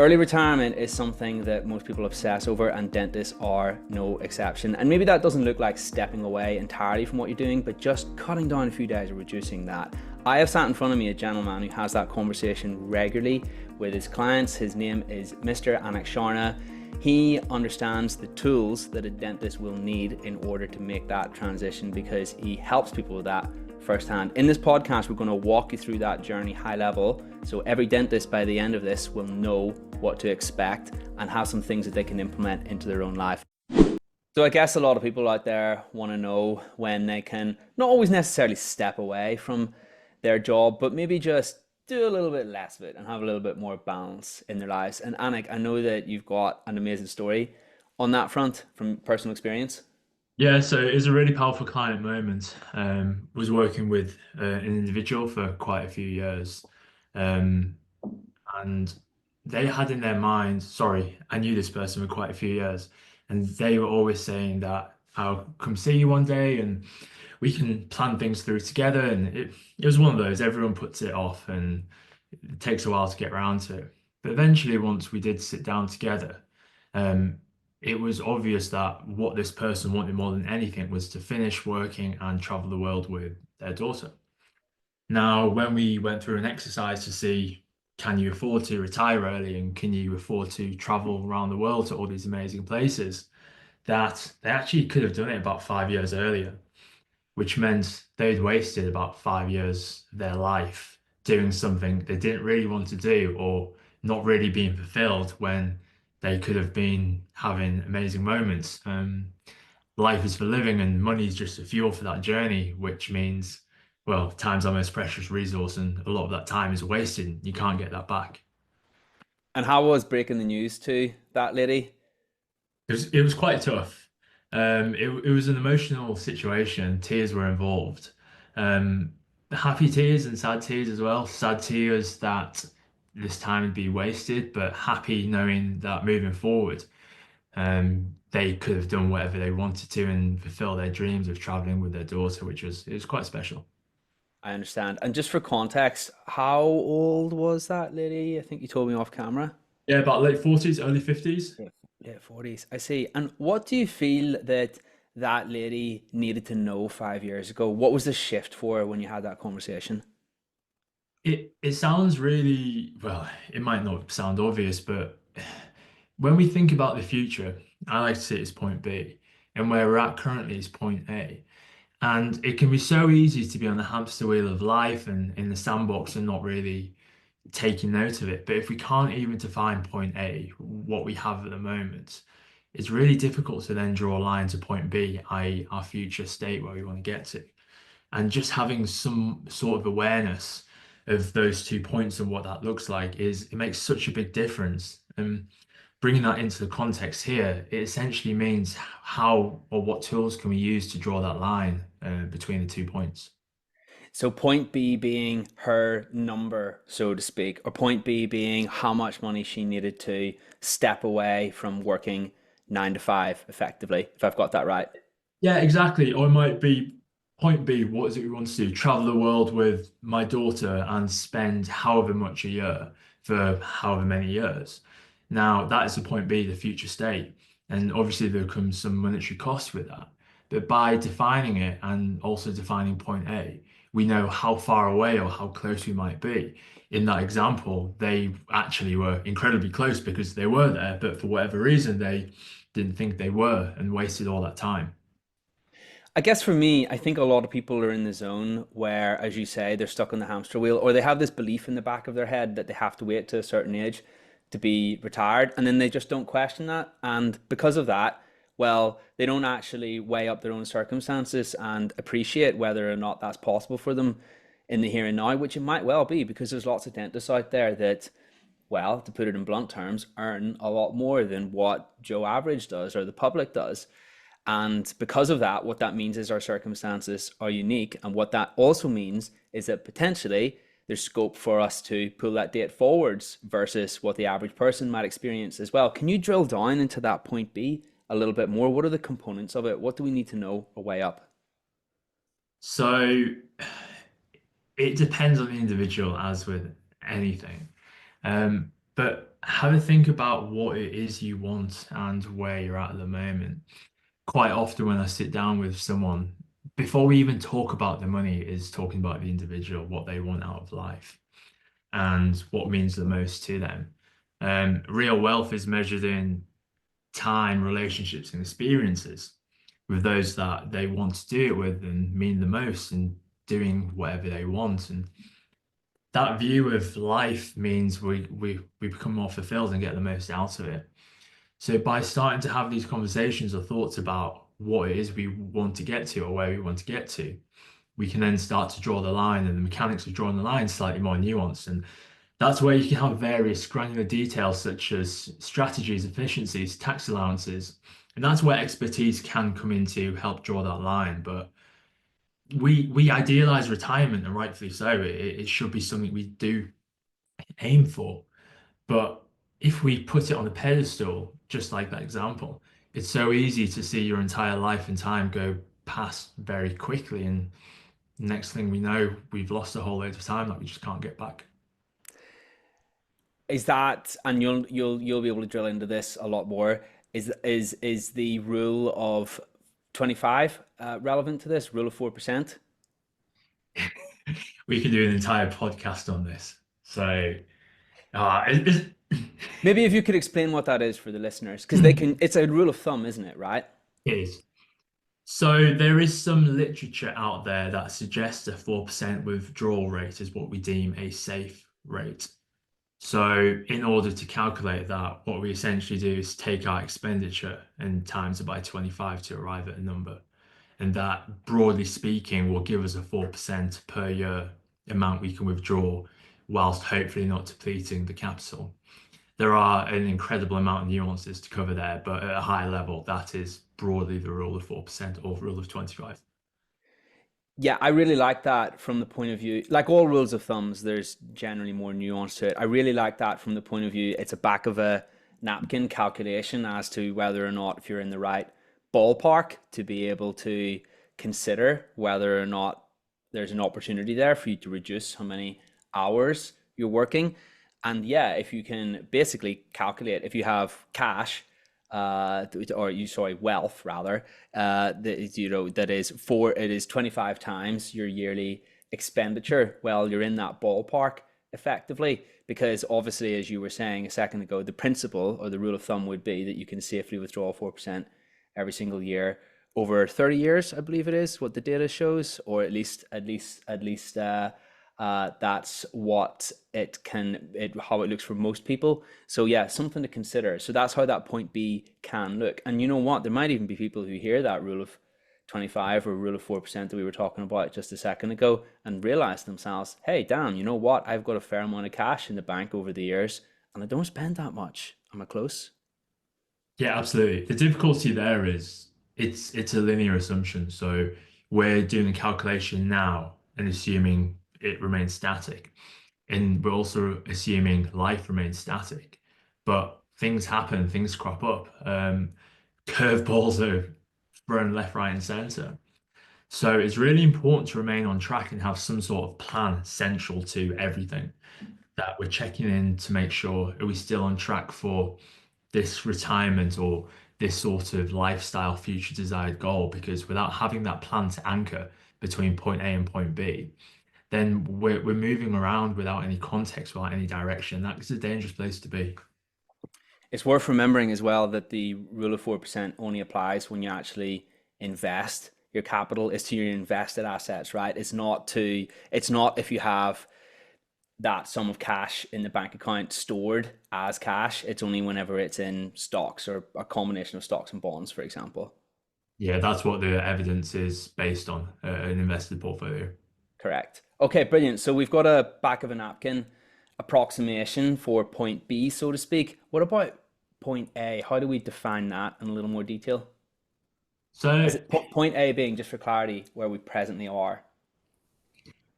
Early retirement is something that most people obsess over, and dentists are no exception. And maybe that doesn't look like stepping away entirely from what you're doing, but just cutting down a few days or reducing that. I have sat in front of me a gentleman who has that conversation regularly with his clients. His name is Mr. Anik Sharma. He understands the tools that a dentist will need in order to make that transition because he helps people with that firsthand. In this podcast, we're going to walk you through that journey high level. So every dentist by the end of this will know what to expect and have some things that they can implement into their own life. So I guess a lot of people out there want to know when they can not always necessarily step away from their job, but maybe just do a little bit less of it and have a little bit more balance in their lives. And Anik, I know that you've got an amazing story on that front from personal experience. Yeah, so it was a really powerful client moment. Was working with an individual for quite a few years, um, and they had in their mind, sorry, I knew this person for quite a few years, and they were always saying that I'll come see you one day and we can plan things through together. And it was one of those, everyone puts it off and it takes a while to get around to it. But eventually, once we did sit down together, um, it was obvious that what this person wanted more than anything was to finish working and travel the world with their daughter. Now, when we went through an exercise to see, can you afford to retire early and can you afford to travel around the world to all these amazing places, that they actually could have done it about 5 years earlier, which meant they'd wasted about 5 years of their life doing something they didn't really want to do or not really being fulfilled when they could have been having amazing moments. Life is for living and money is just a fuel for that journey, which means, well, time's our most precious resource, and a lot of that time is wasted. You can't get that back. And how was breaking the news to that lady? It was quite tough. It was an emotional situation. Tears were involved. Um, Happy tears and sad tears as well. Sad tears that this time would be wasted, but happy knowing that moving forward, they could have done whatever they wanted to and fulfill their dreams of traveling with their daughter, which was it was quite special. I understand. And just for context, how old was that lady? I think you told me off camera. Yeah, about late 40s, early 50s. Yeah. Yeah, 40s. I see. And what do you feel that that lady needed to know 5 years ago? What was the shift for her when you had that conversation? It sounds really, well, it might not sound obvious, but when we think about the future, I like to see it as point B, and where we're at currently is point A. And it can be so easy to be on the hamster wheel of life and in the sandbox and not really taking note of it. But if we can't even define point A, what we have at the moment, it's really difficult to then draw a line to point B, i.e., our future state where we want to get to. And just having some sort of awareness of those 2 points and what that looks like is it makes such a big difference. And bringing that into the context here, it essentially means how or what tools can we use to draw that line between the 2 points. So point B being her number, so to speak, or point B being how much money she needed to step away from working 9 to 5 effectively, if I've got that right. Yeah, exactly. Or it might be point B, what is it we want to do? Travel the world with my daughter and spend however much a year for however many years. Now, that is the point B, the future state. And obviously, there comes some monetary cost with that. But by defining it and also defining point A, we know how far away or how close we might be. In that example, they actually were incredibly close because they were there, but for whatever reason, they didn't think they were and wasted all that time. I guess for me, I think a lot of people are in the zone where, as you say, they're stuck on the hamster wheel, or they have this belief in the back of their head that they have to wait to a certain age to be retired, and then they just don't question that. And because of that, well, they don't actually weigh up their own circumstances and appreciate whether or not that's possible for them in the here and now, which it might well be, because there's lots of dentists out there that, well, to put it in blunt terms, earn a lot more than what Joe Average does or the public does. And because of that, what that means is our circumstances are unique. And what that also means is that potentially there's scope for us to pull that date forwards versus what the average person might experience as well. Can you drill down into that point B a little bit more? What are the components of it? What do we need to know or weigh up? So it depends on the individual, as with anything. But have a think about what it is you want and where you're at the moment. Quite often when I sit down with someone, before we even talk about the money, is talking about the individual, what they want out of life, and what means the most to them. Real wealth is measured in time, relationships, and experiences with those that they want to do it with and mean the most and doing whatever they want. And that view of life means we become more fulfilled and get the most out of it. So by starting to have these conversations or thoughts about what it is we want to get to or where we want to get to, we can then start to draw the line, and the mechanics of drawing the line slightly more nuanced. And that's where you can have various granular details such as strategies, efficiencies, tax allowances. And that's where expertise can come in to help draw that line. But we idealize retirement, and rightfully so. It should be something we do aim for. But if we put it on a pedestal, just like that example, it's so easy to see your entire life and time go past very quickly. And next thing we know, we've lost a whole load of time that we just can't get back. Is that, and you'll be able to drill into this a lot more. Is the rule of 25 relevant to this? Rule of 4%? We can do an entire podcast on this. So, it Maybe if you could explain what that is for the listeners, because they can, it's a rule of thumb, isn't it, right? is. So there is some literature out there that suggests a 4% withdrawal rate is what we deem a safe rate. So in order to calculate that, what we essentially do is take our expenditure and times it by 25 to arrive at a number. And that, broadly speaking, will give us a 4% per year amount we can withdraw, whilst hopefully not depleting the capital. There are an incredible amount of nuances to cover there, but at a high level, that is broadly the rule of 4% or rule of 25. Yeah, I really like that from the point of view, like all rules of thumbs, there's generally more nuance to it. I really like that from the point of view, it's a back of a napkin calculation as to whether or not if you're in the right ballpark to be able to consider whether or not there's an opportunity there for you to reduce how many hours you're working. And yeah, if you can basically calculate, if you have cash, or you sorry, wealth rather, that is, that is it is 25 times your yearly expenditure. Well, you're in that ballpark effectively, because obviously, as you were saying a second ago, the principle or the rule of thumb would be that you can safely withdraw 4% every single year over 30 years, I believe it is what the data shows, or at least that's what how it looks for most people. So yeah, something to consider. So that's how that point B can look. And you know what? There might even be people who hear that rule of 25 or rule of 4% that we were talking about just a second ago and realize themselves, hey, Dan, you know what? I've got a fair amount of cash in the bank over the years and I don't spend that much. Am I close? Yeah, absolutely. The difficulty there is it's a linear assumption. So we're doing a calculation now and assuming it remains static. And we're also assuming life remains static. But things happen, things crop up. Curveballs are thrown left, right, and center. So it's really important to remain on track and have some sort of plan central to everything that we're checking in to make sure are we still on track for this retirement or this sort of lifestyle future desired goal, because without having that plan to anchor between point A and point B, then we're moving around without any context, without any direction. That is a dangerous place to be. It's worth remembering as well that the rule of 4% only applies when you actually invest. Your capital is to your invested assets, right? It's not if you have that sum of cash in the bank account stored as cash. It's only whenever it's in stocks or a combination of stocks and bonds, for example. Yeah, that's what the evidence is based on, an invested portfolio. Correct. Okay, brilliant. So we've got a back of a napkin approximation for point B, so to speak. What about point A? How do we define that in a little more detail? As So it, point A being, just for clarity, where we presently are.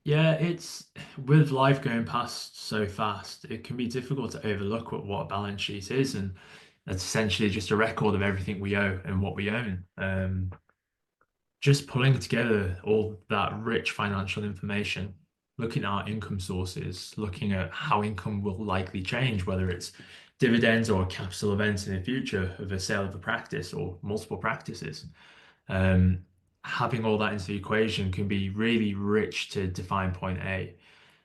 yeah, it's with life going past so fast, it can be difficult to overlook what a balance sheet is, and it's essentially just a record of everything we owe and what we own. Just pulling together all that rich financial information looking at our income sources, looking at how income will likely change, whether it's dividends or a capital event in the future of a sale of a practice or multiple practices. Um, Having all that into the equation can be really rich to define point A.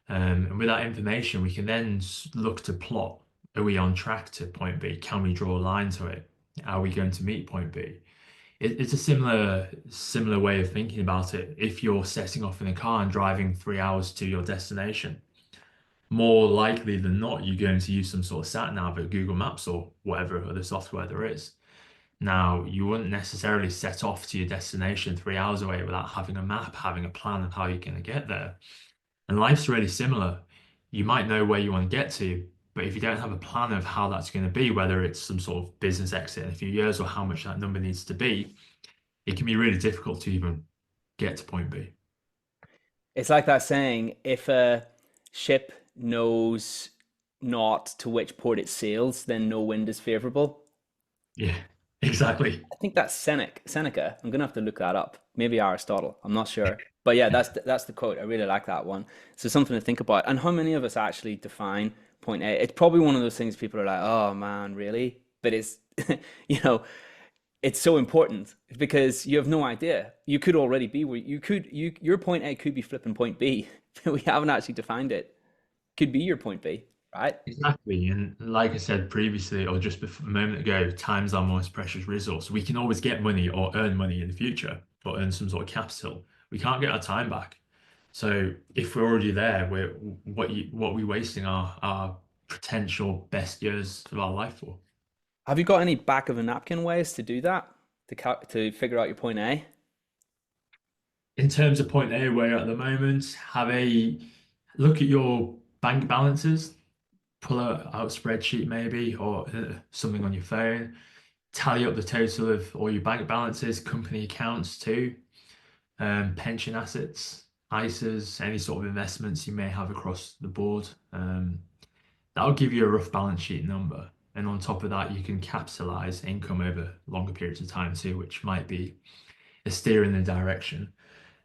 And with that information, we can then look to plot. Are we on track to point B? Can we draw a line to it? Are we going to meet point B? It's a similar way of thinking about it. If you're setting off in a car and driving 3 hours to your destination, more likely than not, you're going to use some sort of sat nav or Google Maps or whatever other software there is. Now, you wouldn't necessarily set off to your destination 3 hours away without having a map, having a plan of how you're going to get there. And life's really similar. You might know where you want to get to, but if you don't have a plan of how that's going to be, whether it's some sort of business exit in a few years or how much that number needs to be, it can be really difficult to even get to point B. It's like that saying, if a ship knows not to which port it sails, then no wind is favorable. Yeah, exactly. I think that's Seneca. I'm gonna have to look that up. Maybe Aristotle. I'm not sure. But yeah, that's the quote. I really like that one. So something to think about. And how many of us actually define point A? It's probably one of those things people are like, "Oh man, really?" But it's you know, it's so important because you have no idea. You could already be where your point A could be flipping point B. We haven't actually defined it. Could be your point B, right? Exactly. And like I said previously, or just before, a moment ago, time's our most precious resource. We can always get money or earn money in the future or earn some sort of capital. We can't get our time back. So if we're already there, what are we wasting our potential best years of our life for? Have you got any back of a napkin ways to do that? To figure out your point A? In terms of point A, where you're at the moment, have a look at your bank balances, pull out a spreadsheet maybe, or something on your phone, tally up the total of all your bank balances, company accounts too, pension assets, ISAs, any sort of investments you may have across the board. That'll give you a rough balance sheet number. And on top of that, you can capitalize income over longer periods of time too, which might be a steer in the direction.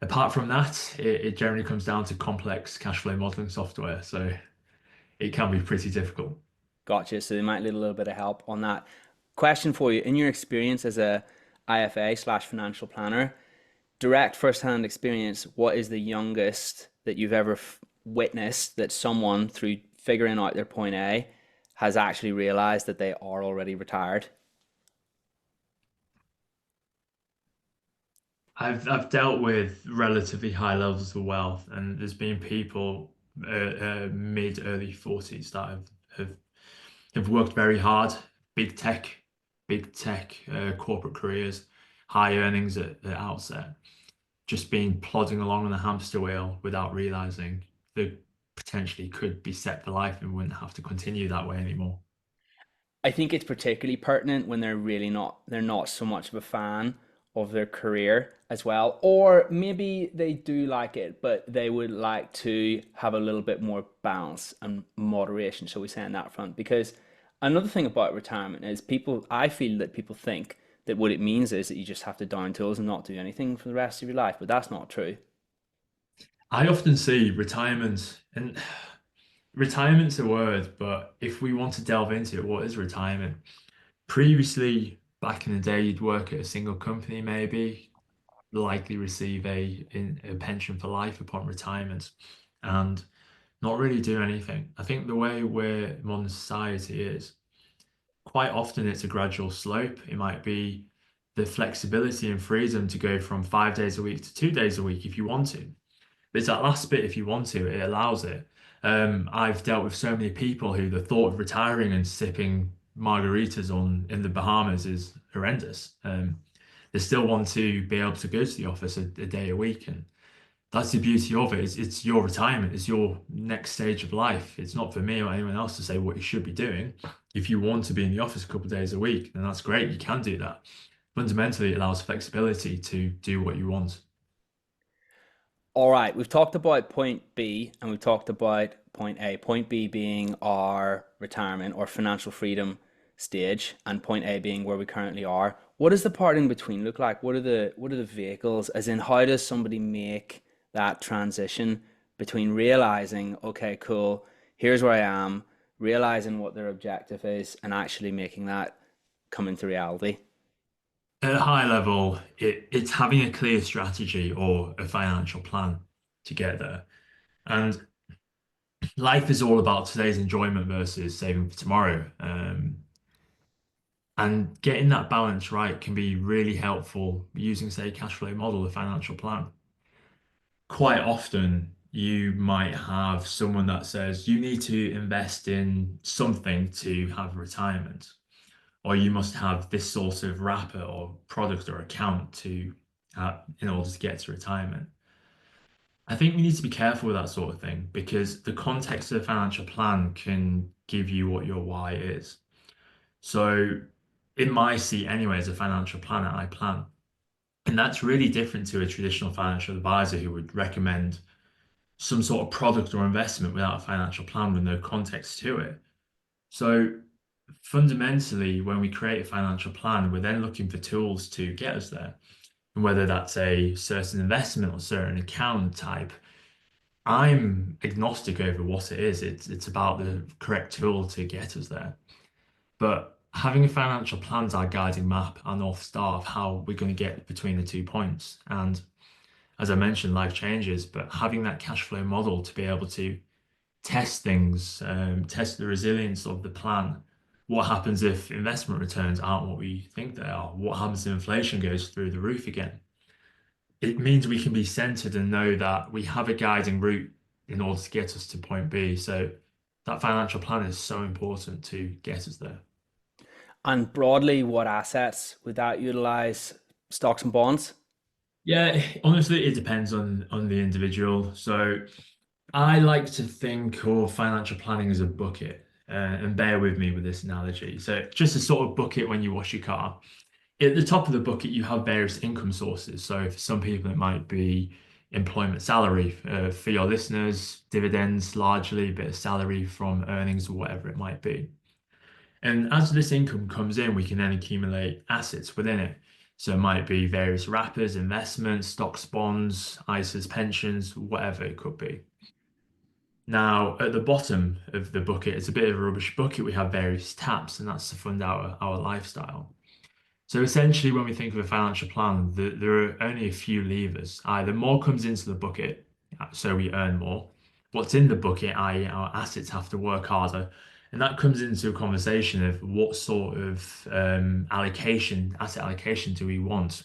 Apart from that, it generally comes down to complex cash flow modeling software. So it can be pretty difficult. Gotcha. So they might need a little bit of help on that. Question for you: in your experience as a IFA / financial planner, direct first-hand experience, what is the youngest that you've ever witnessed that someone, through figuring out their point A, has actually realized that they are already retired? I've dealt with relatively high levels of wealth, and there's been people mid early 40s that have have worked very hard, big tech, corporate careers, high earnings at the outset, just been plodding along on a hamster wheel without realizing they potentially could be set for life and wouldn't have to continue that way anymore. I think it's particularly pertinent when they're not so much of a fan of their career as well, or maybe they do like it, but they would like to have a little bit more balance and moderation, shall we say, on that front. Because another thing about retirement is I feel that people think that what it means is that you just have to down tools and not do anything for the rest of your life, but that's not true. I often see retirement, and retirement's a word, but if we want to delve into it, what is retirement? Previously, back in the day, you'd work at a single company, maybe likely receive a pension for life upon retirement, and not really do anything. I think the way where modern society is, quite often it's a gradual slope. It might be the flexibility and freedom to go from 5 days a week to 2 days a week if you want to. But it's that last bit, if you want to, it allows it. I've dealt with so many people who the thought of retiring and sipping margaritas on in the Bahamas is horrendous. They still want to be able to go to the office a day a week, and that's the beauty of it. It's your retirement, it's your next stage of life. It's not for me or anyone else to say what you should be doing. If you want to be in the office a couple of days a week, then that's great. You can do that. Fundamentally, it allows flexibility to do what you want. All right, we've talked about point B and we've talked about point A. Point B being our retirement or financial freedom stage, and point A being where we currently are. What does the part in between look like? What are the vehicles? As in, how does somebody make that transition between realizing, okay, cool, here's where I am, realizing what their objective is, and actually making that come into reality. At a high level, it's having a clear strategy or a financial plan to get there. And life is all about today's enjoyment versus saving for tomorrow. And getting that balance right can be really helpful using, say, a cash flow model, a financial plan. Quite often, you might have someone that says you need to invest in something to have retirement, or you must have this sort of wrapper or product or account to in order to get to retirement. I think we need to be careful with that sort of thing because the context of a financial plan can give you what your why is. So, in my seat, anyway, as a financial planner, I plan. And that's really different to a traditional financial advisor who would recommend some sort of product or investment without a financial plan with no context to it. So, fundamentally, when we create a financial plan, we're then looking for tools to get us there. And whether that's a certain investment or certain account type, I'm agnostic over what it is. It's about the correct tool to get us there. But having a financial plan is our guiding map, our North Star of how we're going to get between the 2 points. And as I mentioned, life changes, but having that cash flow model to be able to test things, test the resilience of the plan. What happens if investment returns aren't what we think they are? What happens if inflation goes through the roof again? It means we can be centered and know that we have a guiding route in order to get us to point B. So that financial plan is so important to get us there. And broadly, what assets would that utilize? Stocks and bonds? Yeah, honestly, it depends on the individual. So I like to think of financial planning as a bucket, and bear with me with this analogy. So just a sort of bucket when you wash your car. At the top of the bucket, you have various income sources. So for some people, it might be employment salary. For your listeners, dividends, largely a bit of salary from earnings or whatever it might be. And as this income comes in, we can then accumulate assets within it. So it might be various wrappers, investments, stocks, bonds, ISAs, pensions, whatever it could be. Now, at the bottom of the bucket, it's a bit of a rubbish bucket. We have various taps, and that's to fund our lifestyle. So essentially, when we think of a financial plan, there are only a few levers. Either more comes into the bucket, so we earn more. What's in the bucket, i.e., our assets have to work harder. And that comes into a conversation of what sort of asset allocation do we want?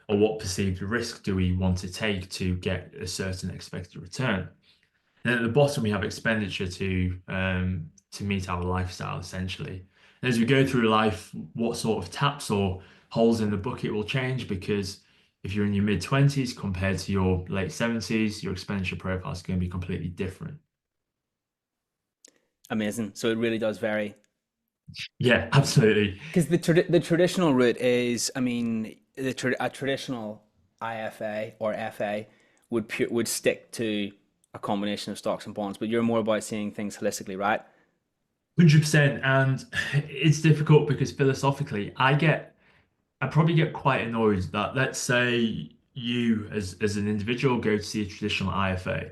Or what perceived risk do we want to take to get a certain expected return? And at the bottom, we have expenditure to meet our lifestyle, essentially. And as we go through life, what sort of taps or holes in the bucket will change because if you're in your mid 20s compared to your late 70s, your expenditure profile is going to be completely different. Amazing. So it really does vary. Yeah, absolutely. Because the traditional route is, I mean, a traditional IFA or FA would stick to a combination of stocks and bonds, but you're more about seeing things holistically, right? 100%. And it's difficult because philosophically, I probably get quite annoyed that let's say you as an individual go to see a traditional IFA.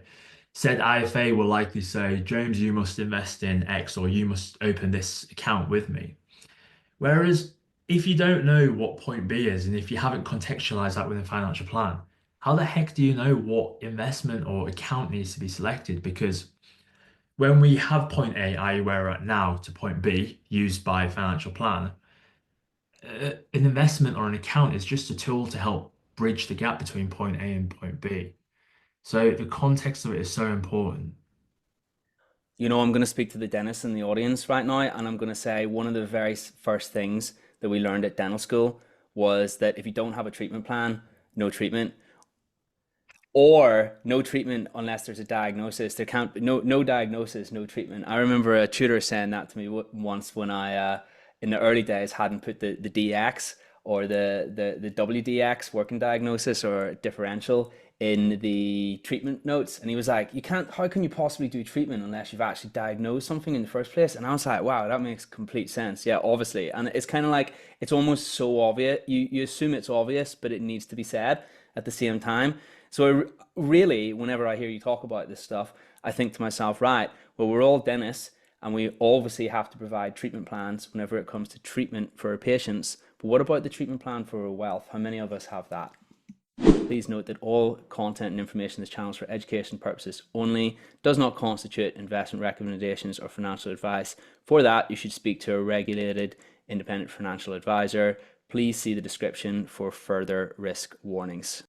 Said IFA will likely say, James, you must invest in X or you must open this account with me. Whereas if you don't know what point B is and if you haven't contextualized that within a financial plan, how the heck do you know what investment or account needs to be selected? Because when we have point A, i.e., where we're at now, to point B, used by a financial plan, an investment or an account is just a tool to help bridge the gap between point A and point B. So the context of it is so important. You know, I'm going to speak to the dentist in the audience right now, and I'm going to say one of the very first things that we learned at dental school was that if you don't have a treatment plan, no treatment, or no treatment unless there's a diagnosis. There can't be no diagnosis, no treatment. I remember a tutor saying that to me once when I, in the early days, hadn't put the DX or the WDX, working diagnosis or differential, in the treatment notes. And he was like, you can't, how can you possibly do treatment unless you've actually diagnosed something in the first place? And I was like, wow, that makes complete sense. Yeah, obviously. And it's kind of like, it's almost so obvious. You assume it's obvious, but it needs to be said at the same time. So really, whenever I hear you talk about this stuff, I think to myself, right, well, we're all dentists and we obviously have to provide treatment plans whenever it comes to treatment for our patients. But what about the treatment plan for our wealth? How many of us have that? Please note that all content and information in this channel is for education purposes only, does not constitute investment recommendations or financial advice. For that, you should speak to a regulated independent financial advisor. Please see the description for further risk warnings.